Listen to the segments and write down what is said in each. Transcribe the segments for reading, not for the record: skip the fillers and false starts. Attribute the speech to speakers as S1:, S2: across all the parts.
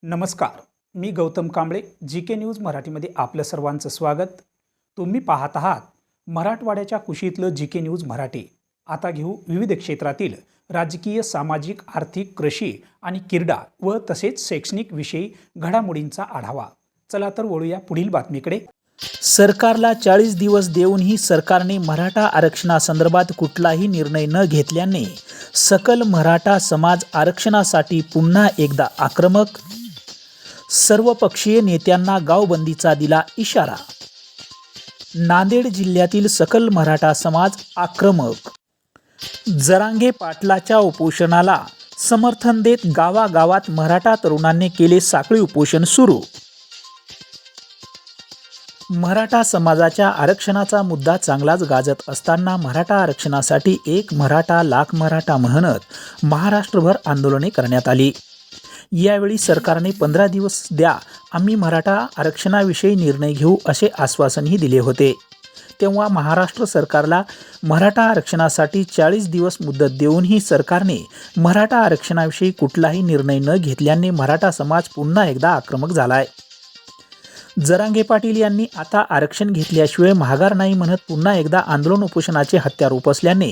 S1: नमस्कार. मी Gautam Kamble. GK. News मराठीमध्ये आपलं सर्वांचं स्वागत. तुम्ही पाहत आहात मराठवाड्याच्या कुशीतलं जी.के. न्यूज मराठी. आता घेऊ विविध क्षेत्रातील राजकीय, सामाजिक, आर्थिक, कृषी आणि क्रीडा व तसेच शैक्षणिक विषयी घडामोडींचा आढावा. चला तर वळूया पुढील बातमीकडे. सरकारला 40 दिवस देऊनही सरकारने मराठा आरक्षणासंदर्भात कुठलाही निर्णय न घेतल्याने सकल मराठा समाज आरक्षणासाठी पुन्हा एकदा आक्रमक. सर्वपक्षीय नेत्यांना गावबंदीचा दिला इशारा. नांदेड जिल्ह्यातील सकल मराठा समाज आक्रमक. जरांगे पाटलाच्या उपोषणाला समर्थन देत गावागावात मराठा तरुणांनी केले साखळी उपोषण सुरू. मराठा समाजाच्या आरक्षणाचा मुद्दा चांगलाच गाजत असताना मराठा आरक्षणासाठी एक मराठा लाख मराठा म्हणत महाराष्ट्रभर आंदोलने करण्यात आली. यावेळी सरकारने 15 दिवस द्या, आम्ही मराठा आरक्षणाविषयी निर्णय घेऊ असे आश्वासनही दिले होते. तेव्हा महाराष्ट्र सरकारला मराठा आरक्षणासाठी 40 दिवस मुदत देऊनही सरकारने मराठा आरक्षणाविषयी कुठलाही निर्णय न घेतल्याने मराठा समाज पुन्हा एकदा आक्रमक झालाय. जरांगे पाटील यांनी आता आरक्षण घेतल्याशिवाय माघार नाही म्हणत पुन्हा एकदा आंदोलन उपोषणाचे हत्यार उपसल्याने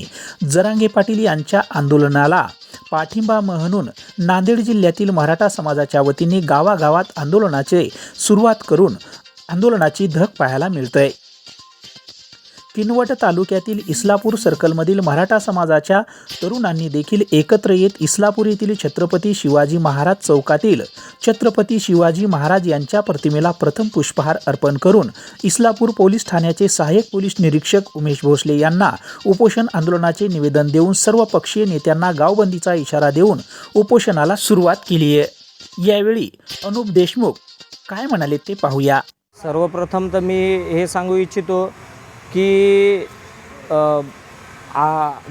S1: जरांगे पाटील यांच्या आंदोलनाला पाठिंबा म्हणून नांदेड जिल्ह्यातील मराठा समाजाच्या वतीने गावागावात आंदोलनाची सुरुवात करून आंदोलनाची धग पाहायला मिळतंय. किनवट तालुक्यातील इस्लापूर सर्कलमधील मराठा समाजाच्या तरुणांनी देखील एकत्र येत इस्लापूर येथील छत्रपती शिवाजी महाराज चौकातील छत्रपती शिवाजी महाराज यांच्या प्रतिमेला प्रथम पुष्पहार अर्पण करून इस्लापूर पोलीस ठाण्याचे सहाय्यक पोलीस निरीक्षक उमेश भोसले यांना उपोषण आंदोलनाचे निवेदन देऊन सर्वपक्षीय नेत्यांना गावबंदीचा इशारा देऊन उपोषणाला सुरुवात केली आहे. यावेळी अनुप देशमुख काय म्हणाले ते पाहूया.
S2: सर्वप्रथम तर मी हे सांगू इच्छितो की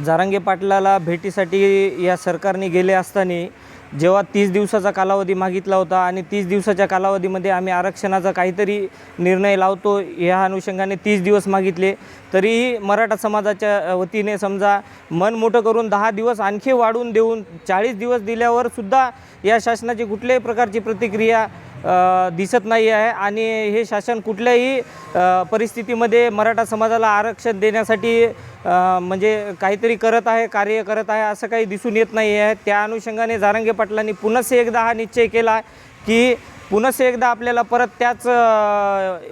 S2: जरांगे पाटलाला भेटीसाठी या सरकारने गेले असताना जेव्हा 30 दिवसाचा कालावधी मागितला होता आणि 30 दिवसाच्या कालावधीमध्ये आम्ही आरक्षणाचा काहीतरी निर्णय लावतो या अनुषंगाने 30 दिवस मागितले, तरीही मराठा समाजाच्या वतीने समजा मन मोठं करून 10 दिवस आणखी वाढवून देऊन 40 दिवस दिल्यावर सुद्धा या शासनाची कुठल्याही प्रकारची प्रतिक्रिया दिसत नाही आहे. आणि हे शासन कुठल्याही परिस्थितीमध्ये मराठा समाजाला आरक्षण देण्यासाठी म्हणजे काहीतरी करत आहे, कार्य करत आहे असं काही दिसून येत नाही आहे. त्या अनुषंगाने जरांगे पाटलांनी पुन्हा एकदा हा निश्चय केला की पुन्हा एकदा आपल्याला परत त्याच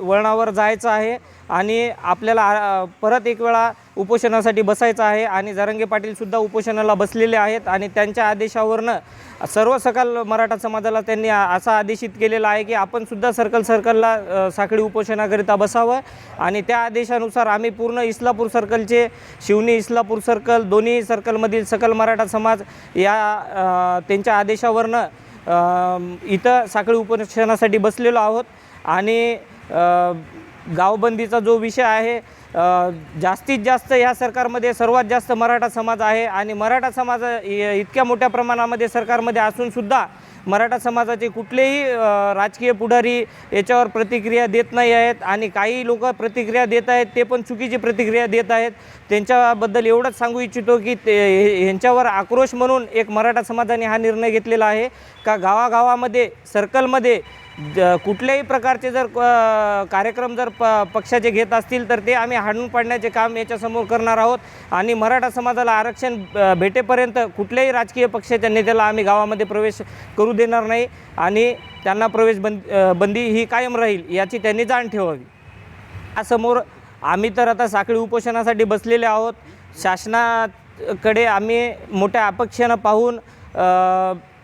S2: वळणावर जायचं आहे आणि आपल्याला परत एक वेळा उपोषणासाठी बसायचं आहे. आणि जरांगे पाटीलसुद्धा उपोषणाला बसलेले आहेत आणि त्यांच्या आदेशावरनं सर्व सकल मराठा समाजाला त्यांनी असा आदेशित केलेला आहे की आपण सुद्धा सर्कलला साखळी उपोषणाकरिता बसावं. आणि त्या आदेशानुसार आम्ही पूर्ण इस्लापूर सर्कलचे शिवनी इस्लापूर सर्कल दोन्ही सर्कलमधील सकल मराठा समाज या त्यांच्या आदेशावरनं इथं साखळी उपोषणासाठी बसलेलो आहोत. आणि गावबंदीचा जो विषय आहे, जास्तीत जास्त या सरकारमध्ये सर्वात जास्त मराठा समाज आहे आणि मराठा समाज इतक्या मोठ्या प्रमाणामध्ये सरकारमध्ये असूनसुद्धा मराठा समाजाचे कुठलेही राजकीय पुढारी याच्यावर प्रतिक्रिया देत नाही आहेत. आणि काही लोक प्रतिक्रिया देत आहेत ते पण चुकीची प्रतिक्रिया देत आहेत. त्यांच्याबद्दल एवढंच सांगू इच्छितो की यांच्यावर आक्रोश म्हणून एक मराठा समाजाने हा निर्णय घेतलेला आहे का गावागावामध्ये सर्कलमध्ये कुठल्याही प्रकारचे जर कार्यक्रम जर पक्षाचे घेत असतील तर ते आम्ही हाणून पाडण्याचे काम याच्यासमोर करणार आहोत. आणि मराठा समाजाला आरक्षण भेटेपर्यंत कुठल्याही राजकीय पक्षाच्या नेत्याला आम्ही गावामध्ये प्रवेश करू देणार नाही आणि त्यांना बंदी ही कायम राहील याची त्यांनी जाण ठेवावी. यासमोर आम्ही तर आता साखळी उपोषणासाठी बसलेले आहोत. शासनाकडे आम्ही मोठ्या अपेक्षेनं पाहून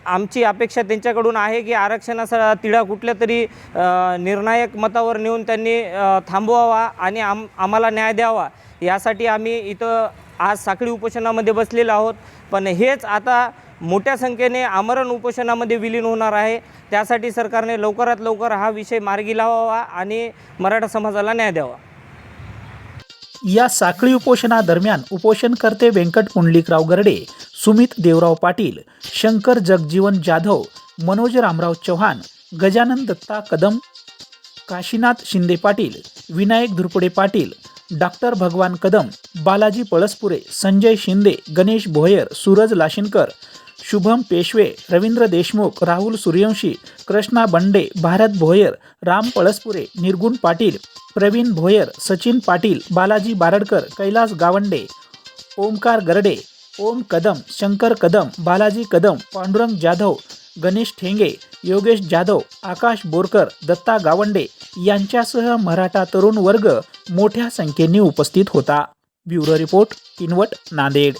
S2: आमची अपेक्षा त्यांच्याकडून आहे की आरक्षणाचा तिढा कुठल्या तरी निर्णायक मतावर नेऊन त्यांनी थांबवावा आणि आम्हाला न्याय द्यावा. यासाठी आम्ही इथं आज साखळी उपोषणामध्ये बसलेलो आहोत. पण हेच आता मोठ्या संख्येने आमरण उपोषणामध्ये विलीन होणार आहे. त्यासाठी सरकारने लवकरात लवकर हा विषय मार्गी लावावा आणि मराठा समाजाला न्याय द्यावा.
S1: या साखळी उपोषणादरम्यान उपोषणकर्ते व्यंकट पुंडलिकराव गरडे, सुमित देवराव पाटील, शंकर जगजीवन जाधव, मनोज रामराव चव्हाण, गजानन दत्ता कदम, काशीनाथ शिंदे पाटील, विनायक धुरपडे पाटील, डॉक्टर भगवान कदम, बालाजी पळसपुरे, संजय शिंदे, गणेश भोयर, सूरज लाशिनकर, शुभम पेशवे, रवींद्र देशमुख, राहुल सूर्यवंशी, कृष्णा बंडे, भारत भोयर, राम पळसपुरे, निर्गुण पाटील, प्रवीण भोयर, सचिन पाटील, बालाजी बारडकर, कैलास गावंडे, ओमकार गरडे, ओम कदम, शंकर कदम, बालाजी कदम, पांडुरंग जाधव, गणेश ठेंगे, योगेश जाधव, आकाश बोरकर, दत्ता गावंडे यांच्यासह मराठा तरुण वर्ग मोठ्या संख्येने उपस्थित होता. Bureau report, Kinwat, Nanded.